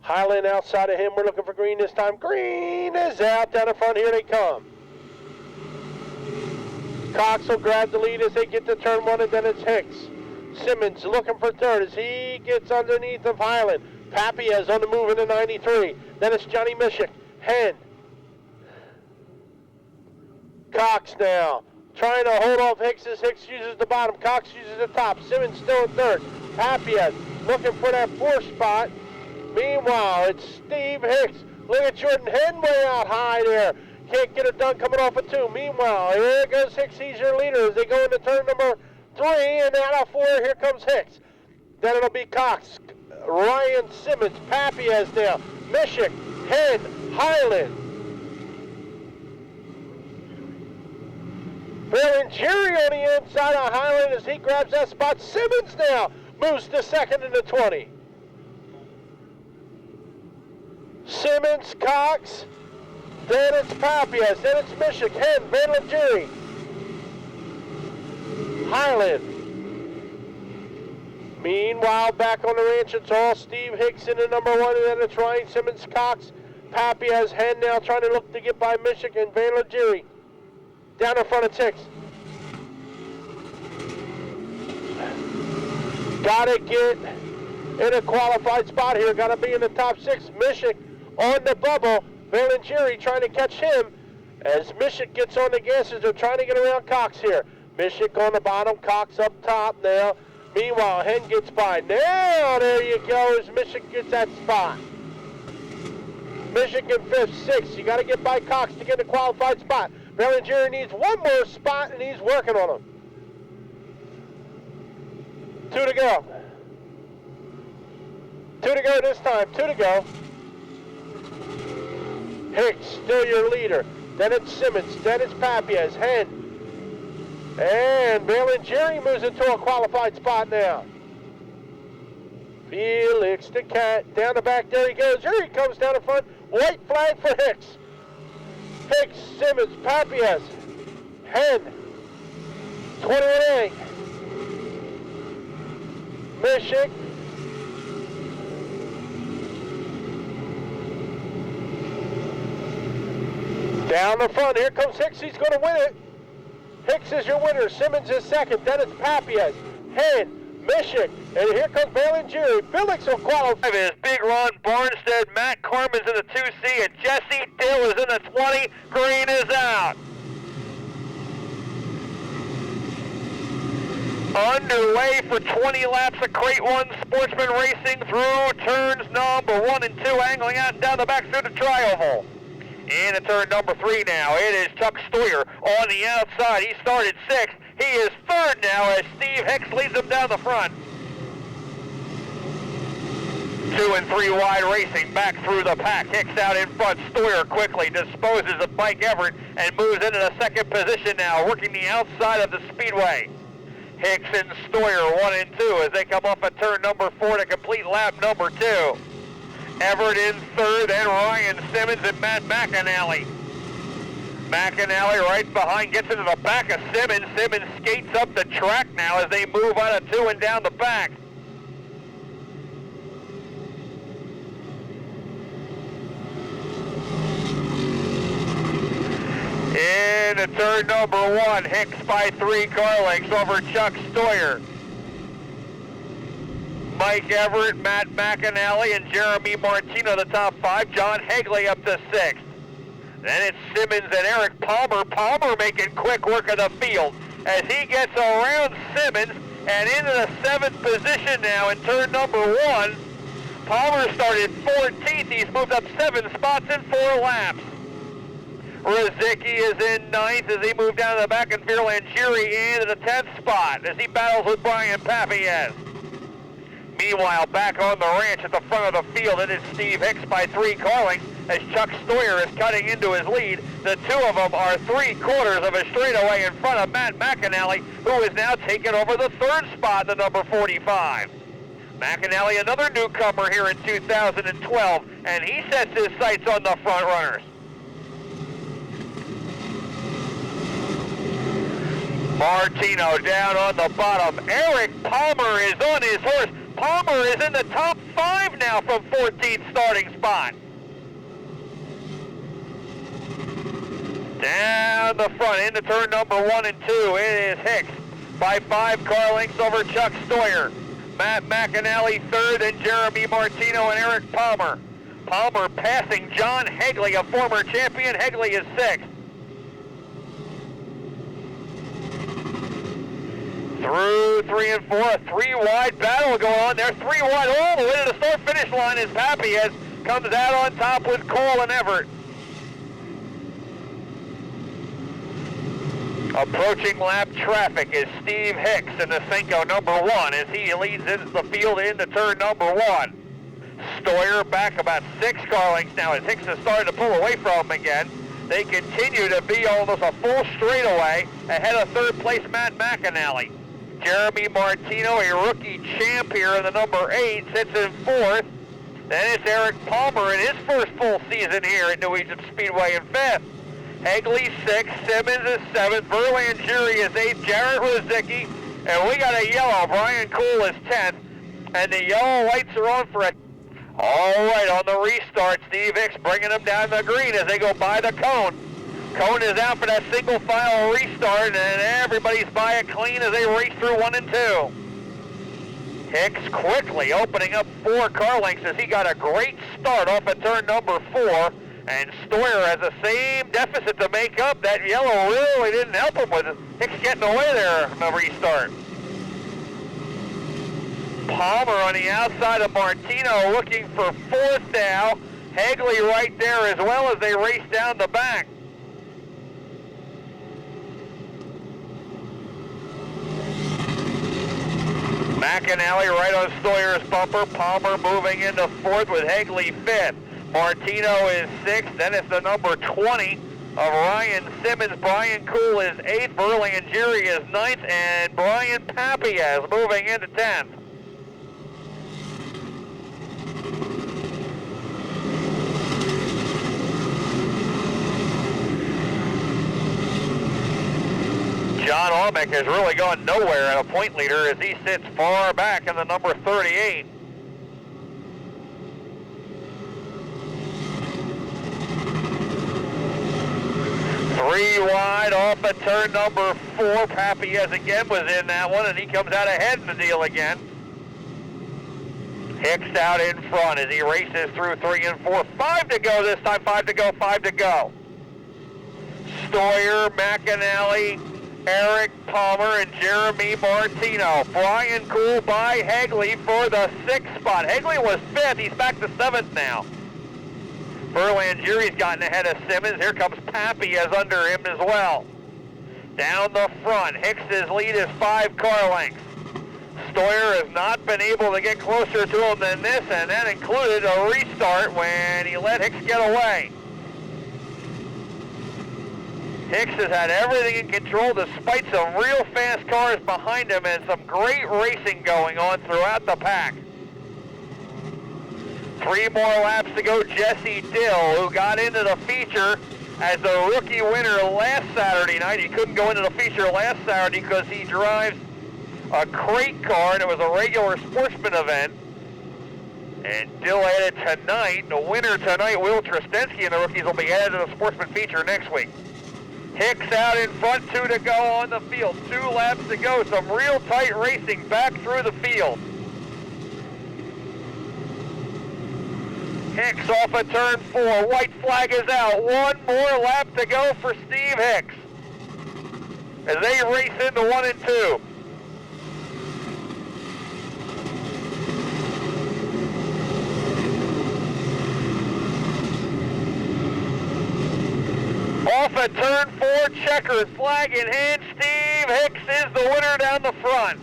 Highland outside of him. We're looking for Green this time. Green is out down the front. Here they come. Cox will grab the lead as they get to turn 1, and then it's Hicks. Simmons looking for third as he gets underneath of Highland. Papias on the move in the 93. Then it's Johnny Mishik. Hen. Cox now trying to hold off Hicks as Hicks uses the bottom. Cox uses the top. Simmons still in third. Papias looking for that 4th spot. Meanwhile, it's Steve Hicks. Look at Jordan Hen way out high there. Can't get it done coming off of 2. Meanwhile, here goes Hicks. He's your leader as they go into turn number 3. And out of 4, here comes Hicks. Then it'll be Cox, Ryan Simmons, Papias now, Mishik, Hen, Highland. Jerry on the inside of Highland as he grabs that spot. Simmons now moves to second in the 20. Simmons, Cox, then it's Papias, then it's Mishik, Hen, Jerry, Highland. Meanwhile, back on the ranch, it's all Steve Hicks in the number 1, and then it's Ryan Simmons, Cox, Papias, Hen now trying to look to get by Mishik and Jerry. Down in front of Hicks. Gotta get in a qualified spot here. Gotta be in the top 6. Mishik on the bubble. Jerry trying to catch him as Mishik gets on the gases. They're trying to get around Cox here. Mishik on the bottom, Cox up top now. Meanwhile, Hen gets by. Now, there you go, as Mishik gets that spot. Mishik in 5th, 6th. You got to get by Cox to get a qualified spot. Jerry needs one more spot, and he's working on him. 2 to go. 2 to go this time. 2 to go. Hicks, still your leader. Then it's Simmons. Then it's Papias. Hen. And Jerry moves into a qualified spot now. Felix the Cat. Down the back. There he goes. Here he comes down the front. White flag for Hicks. Hicks, Simmons, Papias. Hen. 21A. Mishik. Down the front, here comes Hicks, he's going to win it. Hicks is your winner, Simmons is second, then it's Papias, Hen, Mishik, and here comes Jerry. Felix will qualify. Is Big Ron Barnstead, Matt Carmen's in the 2C, and Jesse Dill is in the 20. Green is out. Underway for 20 laps of Crate 1 Sportsman Racing through turns number 1 and 2, angling out and down the back through the tri-oval. Into turn number 3 now. It is Chuck Stoyer on the outside. He started 6th. He is 3rd now as Steve Hicks leads him down the front. 2 and 3 wide racing back through the pack. Hicks out in front. Stoyer quickly disposes of Mike Everett and moves into the 2nd position now, working the outside of the speedway. Hicks and Stoyer 1 and 2 as they come off at turn number 4 to complete lap number 2. Everett in 3rd, and Ryan Simmons and Matt McAnally. McAnally right behind, gets into the back of Simmons. Simmons skates up the track now as they move out of 2 and down the back. Into turn number 1, Hicks by 3 car lengths over Chuck Stoyer. Mike Everett, Matt McAnally, and Jeremy Martino, the top 5. John Hagley up to 6th. Then it's Simmons and Eric Palmer. Palmer making quick work of the field as he gets around Simmons and into the 7th position now in turn number 1. Palmer started 14th. He's moved up 7 spots in 4 laps. Rozicki is in 9th as he moved down to the back, and Langiri into the 10th spot as he battles with Brian Papias. Meanwhile, back on the ranch at the front of the field, it is Steve Hicks by 3 car lengths as Chuck Stoyer is cutting into his lead. The 2 of them are 3/4 of a straightaway in front of Matt McAnally, who is now taking over the 3rd spot, the number 45. McAnally, another newcomer here in 2012, and he sets his sights on the front runners. Martino down on the bottom. Eric Palmer is on his horse. Palmer is in the top 5 now from 14th starting spot. Down the front into turn number 1 and 2, it is Hicks by 5 car lengths over Chuck Stoyer. Matt McAnally third, and Jeremy Martino and Eric Palmer. Palmer passing John Hegley, a former champion. Hegley is 6th. Through 3 and 4, a 3-wide battle going on there. 3 wide all the way to the start-finish line as Papias comes out on top with Cole and Everett. Approaching lap traffic is Steve Hicks in the Cinco number 1 as he leads into the field into turn number 1. Stoyer back about 6 car lengths now as Hicks has started to pull away from him again. They continue to be almost a full straightaway ahead of third place Matt McAnally. Jeremy Martino, a rookie champ here in the number 8, sits in 4th. Then it's Eric Palmer in his first full season here at New Egypt Speedway in 5th. Hegley 6th, Simmons is 7th, Verlanderi is 8th, Jarrett Rozicki, and we got a yellow. Brian Cool is 10th, and the yellow lights are on for a... All right, on the restart, Steve Hicks bringing them down the green as they go by the cone. Cone is out for that single file restart, and everybody's by it clean as they race through 1 and 2. Hicks quickly opening up 4 car lengths as he got a great start off at turn number 4, and Stoyer has the same deficit to make up. That yellow really didn't help him with it. Hicks getting away there on the restart. Palmer on the outside of Martino looking for 4th now. Hegley right there as well as they race down the back. McAnally right on Stoyer's bumper. Palmer moving into 4th with Hegley 5th. Martino is 6th. Then it's the number 20 of Ryan Simmons. Brian Cool is 8th. Verlanderi is 9th. And Brian Papias moving into 10th. John Albeck has really gone nowhere at a point leader as he sits far back in the number 38. Three wide off at turn number 4. Papias again was in that one, and he comes out ahead in the deal again. Hicks out in front as he races through 3 and 4. 5 to go this time, 5 to go, 5 to go. Stoyer, McAnally, Eric Palmer, and Jeremy Martino. Brian Cool by Hegley for the 6th spot. Hegley was 5th. He's back to 7th now. Verlanderi's gotten ahead of Simmons. Here comes Papias under him as well. Down the front, Hicks's lead is 5 car lengths. Stoyer has not been able to get closer to him than this, and that included a restart when he let Hicks get away. Hicks has had everything in control despite some real fast cars behind him and some great racing going on throughout the pack. 3 more laps to go. Jesse Dill, who got into the feature as the rookie winner last Saturday night. He couldn't go into the feature last Saturday because he drives a crate car and it was a regular sportsman event. And Dill added tonight. The winner tonight, Will Trostensky, and the rookies will be added to the sportsman feature next week. Hicks out in front, 2 to go on the field. 2 laps to go. Some real tight racing back through the field. Hicks off of turn 4. White flag is out. 1 more lap to go for Steve Hicks as they race into 1 and 2. Off at turn 4, checkered flag in hand. Steve Hicks is the winner down the front.